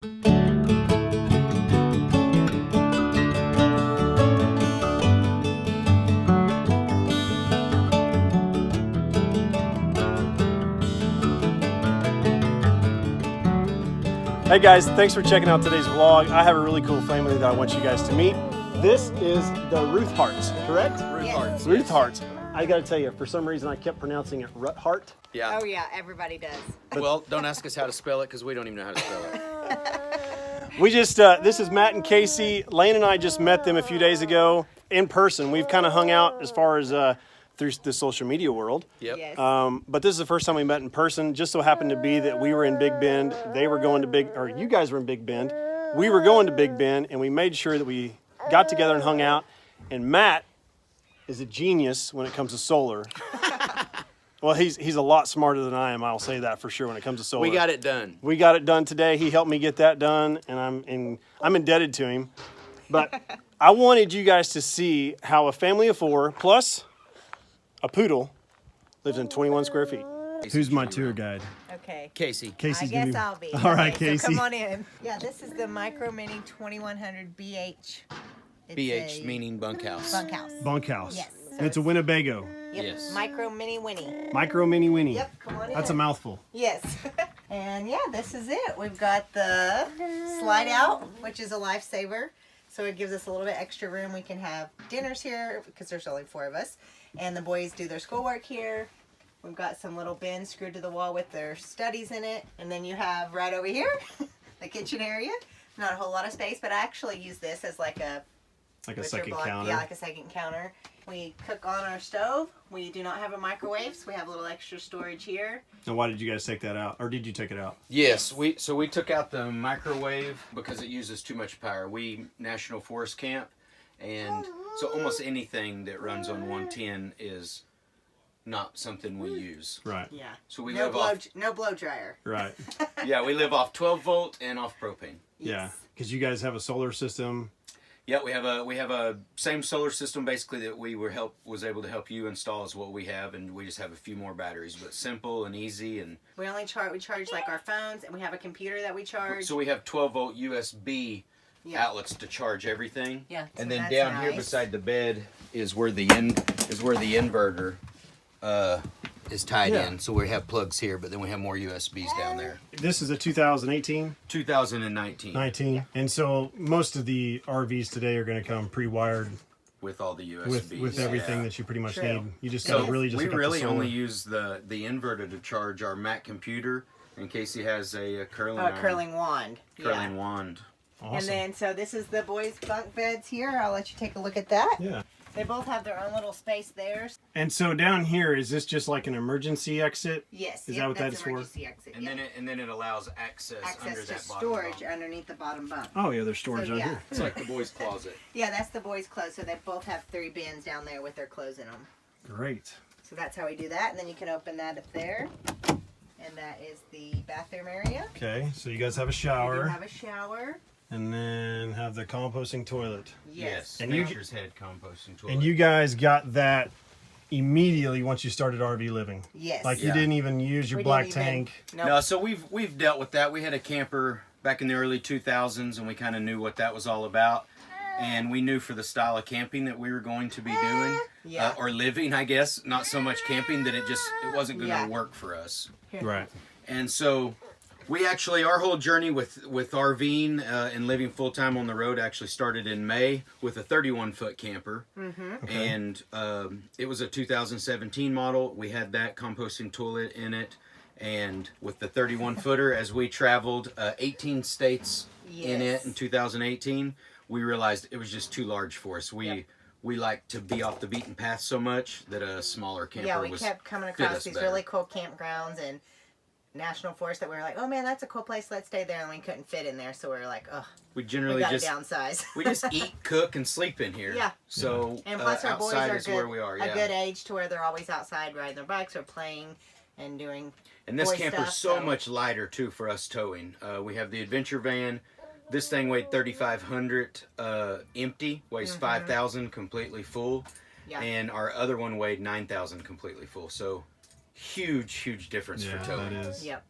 Hey guys, thanks for checking out today's vlog. I have a really cool family that I want you guys to meet. This is the Ruthharts, correct? Ruthharts. Yes. Ruthharts. I gotta tell you, for some reason I kept pronouncing it Ruthhart. Yeah. Oh yeah, everybody does. Well, don't ask us how to spell it because we don't even know how to spell it. We just, this is Matt and Casey. Lane and I just met them a few days ago in person. We've kind of hung out as far as through the social media world. Yep. Yes. But this is the first time we met in person. Just so happened to be that we were in Big Bend. They were going to you guys were in Big Bend. We were going to Big Bend, and we made sure that we got together and hung out. And Matt is a genius when it comes to solar. Well, he's a lot smarter than I am. I'll say that for sure when it comes to solar. We got it done. We got it done today. He helped me get that done, and I'm indebted to him. But I wanted you guys to see how a family of 4 plus a poodle lives in 21 square feet. Who's my tour guide? Okay. Casey. Casey's I gonna guess be... I'll be. All right, Okay, Casey. So come on in. Yeah, this is the Micro Mini 2100 BH. It's BH a meaning bunkhouse. bunkhouse. Bunkhouse. Yes. And it's a Winnebago. Yep. Yes. Micro Mini Winnie. Micro Mini Winnie. Yep. Come on in. That's a mouthful. Yes. And yeah, this is it. We've got the slide out, which is a lifesaver. So it gives us a little bit extra room. We can have dinners here because there's only 4 of us. And the boys do their schoolwork here. We've got some little bins screwed to the wall with their studies in it. And then you have right over here, the kitchen area. Not a whole lot of space, but I actually use this as like a Second counter. Yeah, like a second counter. We cook on our stove. We do not have a microwave, so we have a little extra storage here. And why did you guys take that out? Or did you take it out? Yes, we took out the microwave because it uses too much power. We National Forest camp, and so almost anything that runs on 110 is not something we use. Right. Yeah. So we no live blow, off. no blow dryer. Right. Yeah, we live off 12 volt and off propane. Yeah. Because you guys have a solar system. Yeah, we have a same solar system basically that we was able to help you install as what we have, and we just have a few more batteries, but simple and easy. And We only charge like our phones, and we have a computer that we charge. so we have 12 volt USB outlets to charge everything. Yeah, And so then that's down here nice. beside the bed is where the inverter is tied Yeah. in. So we have plugs here, but then we have more USBs down there. This is a 2018? 2019 19. And so most of the RVs today are going to come pre-wired with all the USBs. with everything Yeah. that you pretty much True. need. You just So got to really just we hook up the really solar. only use the inverter to charge our Mac computer. In case he has a curling a curling wand. curling wand. Awesome. And then, so this is the boys' bunk beds here. I'll let you take a look at that. Yeah. They both have their own little space there. And so down here, is this just like an emergency exit? Yes. Is yep, that what that's that's for? emergency exit. And yep. then it allows access under Access to that bottom storage bunk. underneath the bottom bunk. Oh, yeah, there's storage So, on yeah. here. It's like the boys' closet. Yeah, that's the boys' clothes. So they both have 3 bins down there with their clothes in them. Great. So that's how we do that. And then you can open that up there. And that is the bathroom area. Okay, so you guys have a We do shower. have a shower. And then have the composting toilet. Yes. And you- Nature's Head composting toilet. And you guys got that immediately once you started RV living. Yes. Like you Yeah. didn't even use your We black didn't even- tank. Nope. No, so we've dealt with that. We had a camper back in the early 2000s, and we kind of knew what that was all about. And we knew for the style of camping that we were going to be doing, Yeah. or living, I guess. Not so much camping that it wasn't going to Yeah. work for us. Right. And so we actually, our whole journey with RVing and living full time on the road actually started in May with a 31-foot camper. Okay. And it was a 2017 model. We had that composting toilet in it. And with the 31-footer, as we traveled 18 states in it Yes. in 2018, we realized it was just too large for us. Yep. We like to be off the beaten path so much that a smaller camper Yeah, we was kept coming fit across us these better. really cool campgrounds and national forest that we were like, oh man, that's a cool place. Let's stay there. And we couldn't fit in there. So we were like, oh, We we generally got to just downsize. we just eat, cook, and sleep in here. Yeah. So And plus our boys outside are is good, where we are. a Yeah. good age to where they're always outside riding their bikes or playing and doing. And this boy camper's stuff, so so- much lighter too for us towing. We have the adventure van. This thing weighed 3,500 empty, weighs 5,000 completely full, Yeah. and our other one weighed 9,000 completely full. So huge difference Yeah, for towing. that is. Yep.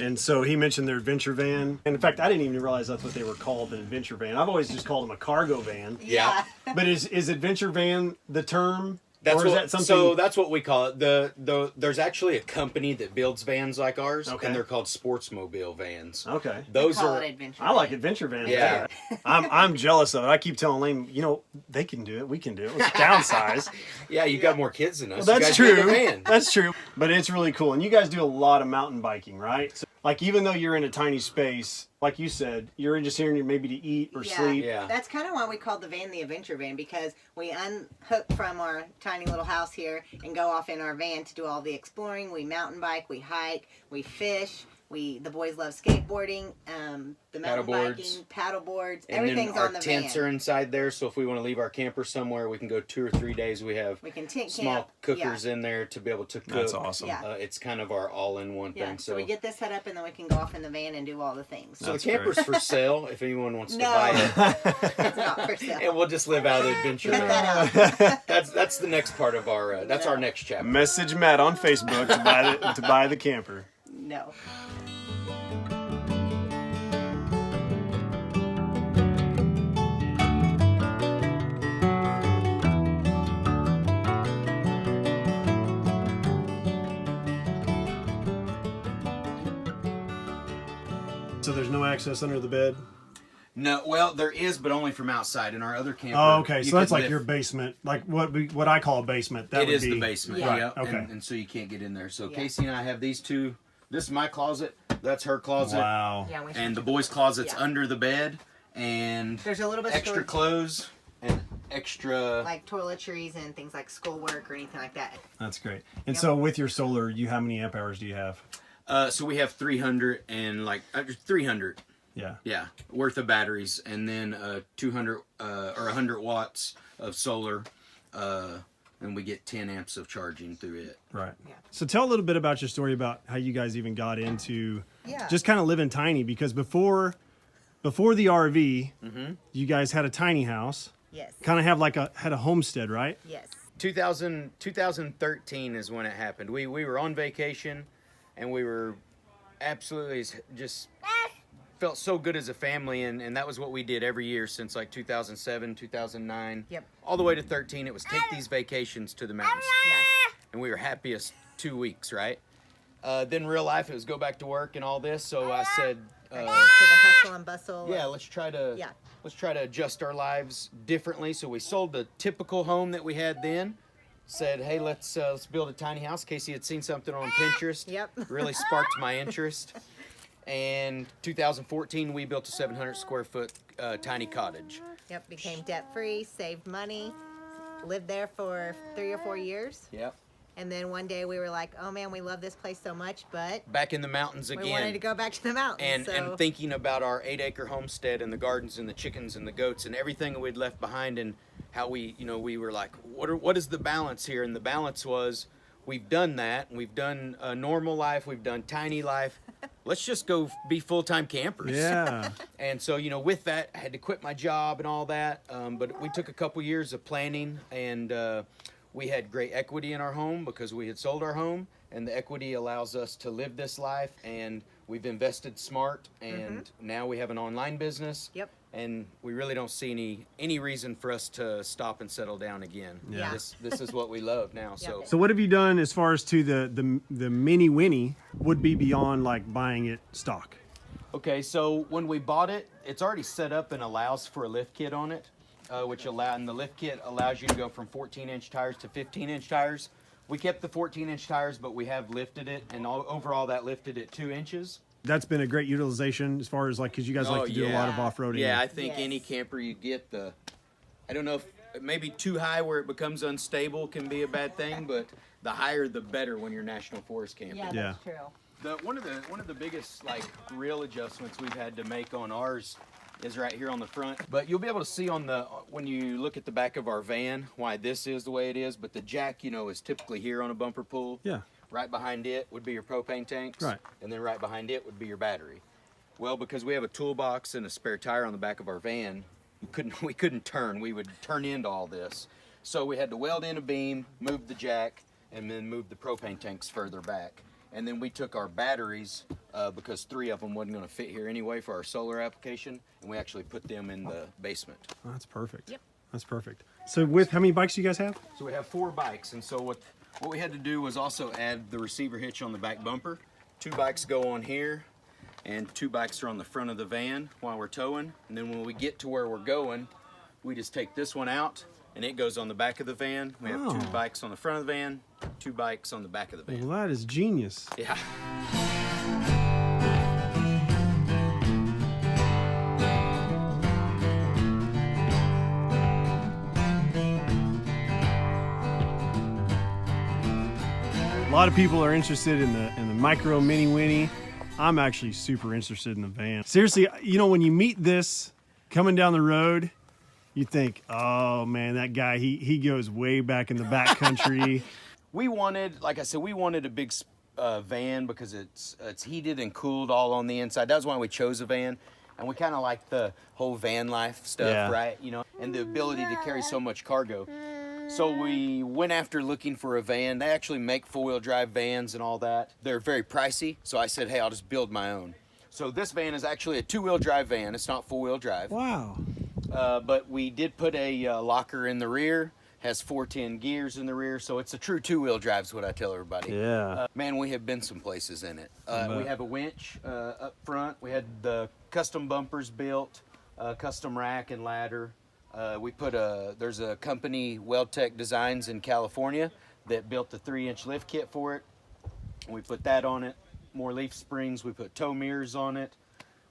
And so he mentioned their adventure van. And in fact, I didn't even realize that's what they were called, an adventure van. I've always just called them a cargo van. Yeah. But is adventure van the term? That's or is what, that something? So that's what we call it. There's actually a company that builds vans like ours, Okay. and they're called sportsmobile vans. Okay. Those Call are it adventure I like van. adventure vans. Yeah. I'm jealous of it. I keep telling Lane, you know, they can do it. We can do it. Let's downsize. yeah. You got more kids than us. Well, You that's guys build true. a van. That's true. But it's really cool. And you guys do a lot of mountain biking, right? So, like, even though you're in a tiny space, like you said, you're just here maybe to eat or sleep. Yeah. That's kind of why we called the van the adventure van, because we unhook from our tiny little house here and go off in our van to do all the exploring. We mountain bike, we hike, we fish. The boys love skateboarding, the mountain biking, paddle boards. And everything's then our on the tents van. are inside there, so if we want to leave our camper somewhere, we can go 2 or 3 days. We have We can tent small camp. cookers in there to be able to cook. That's awesome. Yeah. It's kind of our all-in-one Yeah, thing. so we get this set up and then we can go off in the van and do all the things. So the That's camper's for sale if anyone wants to No. buy it. It's not for sale. And we'll just live out of the adventure. Cut van. that out. That's the next part of our. That's our next chapter. Message Matt on Facebook to buy the camper. No. So there's no access under the bed? No, well, there is, but only from outside. In our other camper. Oh, okay. you So that's could like lift- your basement, like what I call a basement. That It would is be the basement. Yeah. Yeah. Okay. And so you can't get in there. So Yeah. Casey and I have these two. This is my closet. That's her closet. Wow. Yeah, we And the boys' closet's Yeah. under the bed, and There's a little bit of extra storage, clothes and extra. like toiletries and things like schoolwork or anything like that. That's great. And Yep. so with your solar, how many amp hours do you have? So we have 300 and 300. Yeah. Yeah, worth of batteries, and then 200 or 100 watts of solar, and we get 10 amps of charging through it. Right. Yeah. So tell a little bit about your story about how you guys even got into Yeah. just kind of living tiny, because before the RV, Mm-hmm. you guys had a tiny house, Yes. kind of have had a homestead, right? Yes. 2013 is when it happened. We were on vacation, and we were absolutely just felt so good as a family, and that was what we did every year since like 2007, 2009. Yep. All the way to 13, it was take these vacations to the mountains. Yes. And we were happiest 2 weeks, right? Then real life, it was go back to work and all this. So I said, To the hustle and bustle. yeah, let's try to adjust our lives differently. So we sold the typical home that we had then. Said, hey, let's build a tiny house. Casey had seen something on Pinterest. Yep. Really sparked my interest. And 2014, we built a 700 square foot tiny cottage. Yep. Became debt free, saved money, lived there for 3 or 4 years. Yep. And then one day we were like, oh man, we love this place so much, but Back in the mountains again. we wanted to go back to the mountains. and thinking about our 8-acre homestead and the gardens and the chickens and the goats and everything we'd left behind, and how we were like, what is the balance here? And the balance was, we've done that. We've done a normal life. We've done tiny life. Let's just go be full-time campers. Yeah. And so, with that, I had to quit my job and all that. But we took a couple years of planning, and we had great equity in our home because we had sold our home, and the equity allows us to live this life, and we've invested smart, and now we have an online business. Yep. And we really don't see any reason for us to stop and settle down again. Yeah. This is what we love now. So So what have you done as far as to the mini Winnie would be beyond like buying it stock? okay, so when we bought it, it's already set up and allows for a lift kit on it, and the lift kit allows you to go from 14-inch tires to 15-inch tires. We kept the 14-inch tires, but we have lifted it, and overall that lifted it 2 inches. That's been a great utilization as far as like, because you guys like to do a lot of off-roading. Yeah, I think Yes. any camper you get, I don't know if maybe too high where it becomes unstable can be a bad thing, but the higher the better when you're national forest camping. Yeah, Yeah. that's true. One of the biggest real adjustments we've had to make on ours is right here on the front. But you'll be able to see when you look at the back of our van why this is the way it is. But the jack, is typically here on a bumper pull. Yeah. Right behind it would be your propane tanks. Right. And then right behind it would be your battery. Well, because we have a toolbox and a spare tire on the back of our van, we couldn't turn. We would turn into all this. So we had to weld in a beam, move the jack, and then move the propane tanks further back. And then we took our batteries, because 3 of them wasn't going to fit here anyway for our solar application, and we actually put them in the basement. Oh, that's perfect. Yep. That's perfect. So with how many bikes do you guys have? So we have 4 bikes, and so what we had to do was also add the receiver hitch on the back bumper. 2 bikes go on here, and 2 bikes are on the front of the van while we're towing. And then when we get to where we're going, we just take this one out, and it goes on the back of the van. We have 2 bikes on the front of the van, 2 bikes on the back of the van. Well, that is genius. Yeah. A lot of people are interested in the micro mini Winnie. I'm actually super interested in the van. Seriously, you know, when you meet this coming down the road, you think, oh man, that guy, he goes way back in the back country. We wanted, like I said, we wanted a big van because it's heated and cooled all on the inside. That's why we chose a van. And we kind of like the whole van life stuff, right? You know, and the ability to carry so much cargo. So we went after looking for a van. They actually make 4-wheel drive vans and all that. They're very pricey, so I said, hey, I'll just build my own. So this van is actually a 2-wheel drive van. It's not 4-wheel drive. Wow. But we did put a locker in the rear. Has 410 gears in the rear, so it's a true 2-wheel drive is what I tell everybody. Yeah. Man, we have been some places in it. We have a winch up front. We had the custom bumpers built, custom rack and ladder. There's a company, Weldtech Designs in California, that built the 3-inch lift kit for it. We put that on it. More leaf springs. We put tow mirrors on it.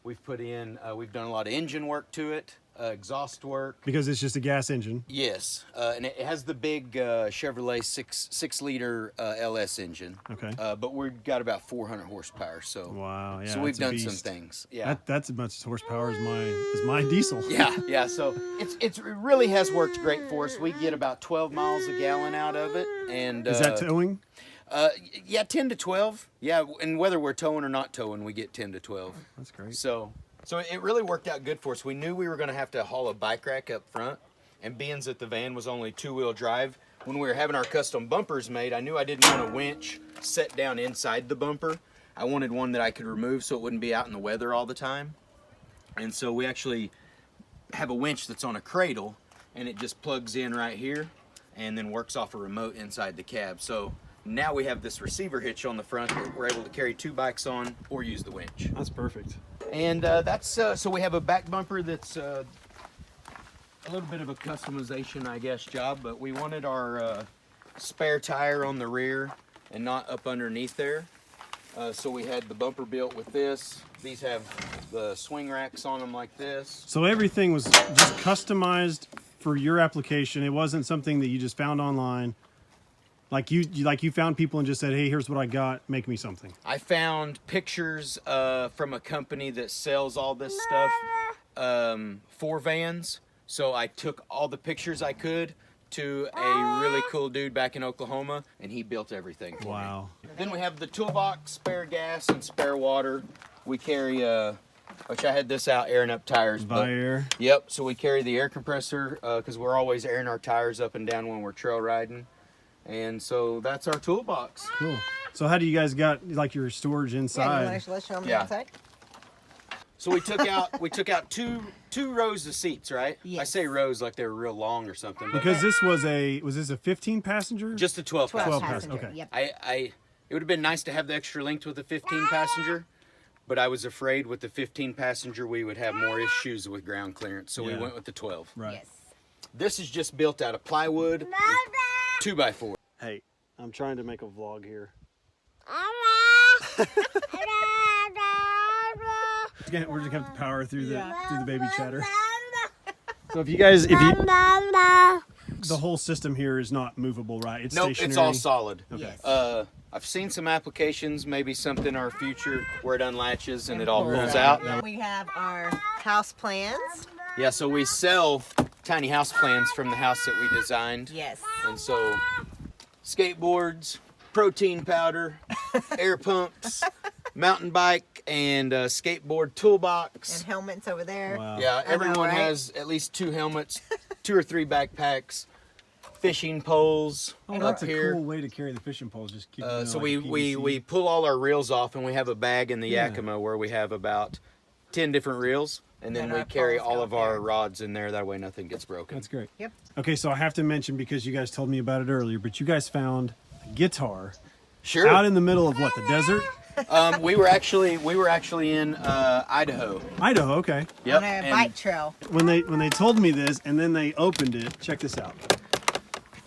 We've done a lot of engine work to it, exhaust work. Because it's just a gas engine. Yes, and it has the big Chevrolet 6-liter LS engine. Okay. But we've got about 400 horsepower, so Wow, yeah. so we've that's a done some beast. things. Yeah. That's as much horsepower as my diesel. Yeah. So it really has worked great for us. We get about 12 miles a gallon out of it, and Is that towing? yeah, 10 to 12. Yeah, and whether we're towing or not towing, we get 10 to 12. That's great. So it really worked out good for us. We knew we were going to have to haul a bike rack up front, and being that the van was only 2-wheel drive, when we were having our custom bumpers made, I knew I didn't want a winch set down inside the bumper. I wanted one that I could remove so it wouldn't be out in the weather all the time. And so we actually have a winch that's on a cradle, and it just plugs in right here and then works off a remote inside the cab. So now we have this receiver hitch on the front that we're able to carry 2 bikes on or use the winch. That's perfect. And that's so we have a back bumper that's a little bit of a customization, I guess, job, but we wanted our spare tire on the rear and not up underneath there. So we had the bumper built with this. These have the swing racks on them like this. So everything was just customized for your application. It wasn't something that you just found online. Like you found people and just said, hey, here's what I got, make me something. I found pictures from a company that sells all this stuff for vans. So I took all the pictures I could to a really cool dude back in Oklahoma, and he built everything for Wow. me. Then we have the toolbox, spare gas, and spare water. We carry, which I had this out airing up tires. By air. Yep, so we carry the air compressor because we're always airing our tires up and down when we're trail riding. And so that's our toolbox. Cool. So how do you guys got like your storage Yeah, inside? let's show them the Yeah. outside. So we took out two rows of seats, right? I Yes. say rows like they were real long or something. But Because this was this a 15 passenger? just a 12 12 passenger. passenger, passenger. okay. Yep. It would have been nice to have the extra length with the 15 passenger, but I was afraid with the 15 passenger we would have more issues with ground clearance, so we Yeah. went with the 12. Right. Yes. This is just built out of plywood, and 2x4. Hey, I'm trying to make a vlog here. We're just gonna have to power through the baby chatter. So if the whole system here is not movable, right? It's Nope, stationary. it's all solid. Okay. Yes. I've seen some applications, maybe something in our future where it unlatches and it all pulls out. We have our house plans. Yeah, so we sell tiny house plans from the house that we designed. Yes. And so skateboards, protein powder, air pumps, mountain bike, and skateboard toolbox. And helmets over there. Wow. Yeah, I know, everyone right? has at least 2 helmets, 2 or 3 backpacks, fishing poles Oh, up that's here. a cool way to carry the fishing poles. Just keep it So like we pull all our reels off, and we have a bag in the Yeah. Yakima where we have about 10 different reels, and then And we our carry poles all go of our there. rods in there. That way nothing gets broken. That's great. Yep. Okay, so I have to mention, because you guys told me about it earlier, but you guys found a guitar Sure. out in the middle of what, the desert? We were actually in Idaho. Idaho. Okay. Yep. On a and bike trail. When they told me this and then they opened it, check this out.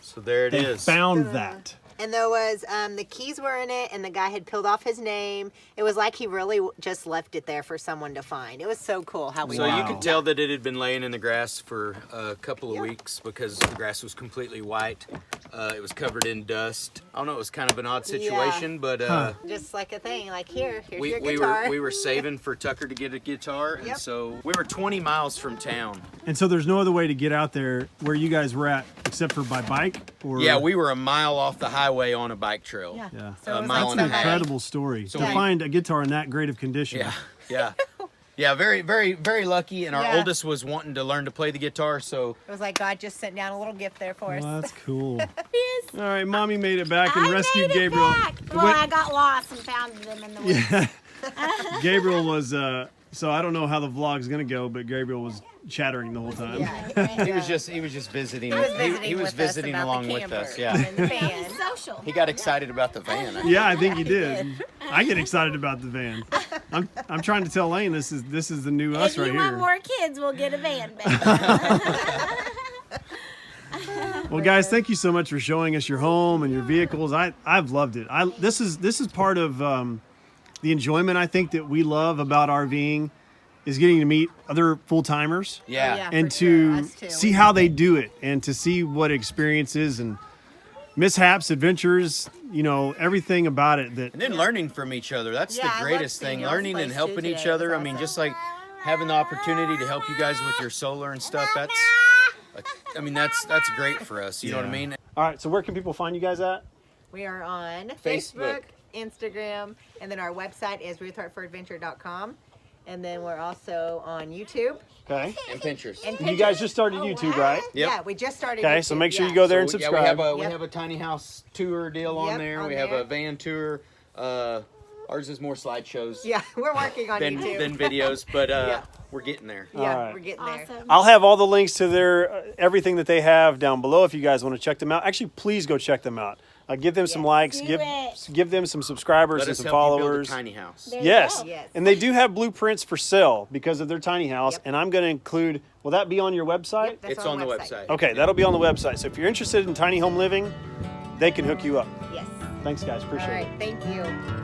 so there it They is. found that. And there was, the keys were in it, and the guy had peeled off his name. It was like he really just left it there for someone to find. It was so cool how we So you Wow. could tell that it had been laying in the grass for a couple of weeks because the grass was completely white. It was covered in dust. I don't know. It was kind of an odd situation, but Huh. just like a thing, like here's we, your we guitar. were we were saving for Tucker to get a guitar, and Yep. so we were 20 miles from town. And so there's no other way to get out there where you guys were at except for by bike? Or Yeah, we were a mile off the highway on a bike trail. Yeah. Yeah. So it was mile like and a half. somebody- Incredible story. So to we- find a guitar in that great of condition. Yeah, yeah, yeah. Very, very, very lucky. And our Yeah. oldest was wanting to learn to play the guitar, so It was like God just sent down a little gift there for us. Well, that's cool. Yes. All right, Mommy made it back and I rescued made it Gabriel. back. Well, Wait, I got lost and found them in the woods. yeah. Gabriel was, so I don't know how the vlog's going to go, but Gabriel was chattering the whole time. Yeah. he was just visiting. He was visiting, he was with us visiting about along the with camper us. Yeah. and the van. Social. He got excited about the van. I Yeah, I think he did. I get excited about the van. I'm trying to tell Lane this is the new us If right you want here. more kids, we'll get a van back. Well, guys, thank you so much for showing us your home and your vehicles. I've loved it. This is part of the enjoyment I think that we love about RVing is getting to meet other full timers Yeah. Yeah. and for sure, to us too. see how they do it and to see what experiences and mishaps, adventures, everything about it that And then learning from each other. That's Yeah, I the love greatest seeing thing. y'all's Learning and place helping too each today. other. It I was mean, awesome. just like having the opportunity to help you guys with your solar and stuff. That's great for us. You know what I Yeah. mean? All right, so where can people find you guys at? We are on Facebook. Facebook, Instagram, and then our website is ruthhartforadventure.com. And then we're also on YouTube. Okay. And Pinterest. And You guys just started YouTube, right? Yep. Yeah, we just started Okay, YouTube, so make sure you yeah. go there and So, subscribe. Yeah, we Yep. have a tiny house tour deal on Yep, there. on We have there. a van tour. Ours is more slideshows Yeah, we're working on than YouTube. videos, but Yeah. we're getting there. Yeah, All right. we're getting there. Awesome. I'll have all the links to their everything that they have down below if you guys want to check them out. Actually, please go check them out. Give them some Yes. likes. Do Give it. give them some subscribers Let and us some help you build a followers. tiny house. There you Yes. go. Yes. And they do have blueprints for sale because of their tiny house. Yep. And I'm going to include. Will that be on your website? Yep, that's It's on the website. Okay, that'll be on the website. So if you're interested in tiny home living, they can hook you up. Yes. Thanks, guys. All Appreciate it. right. Thank you.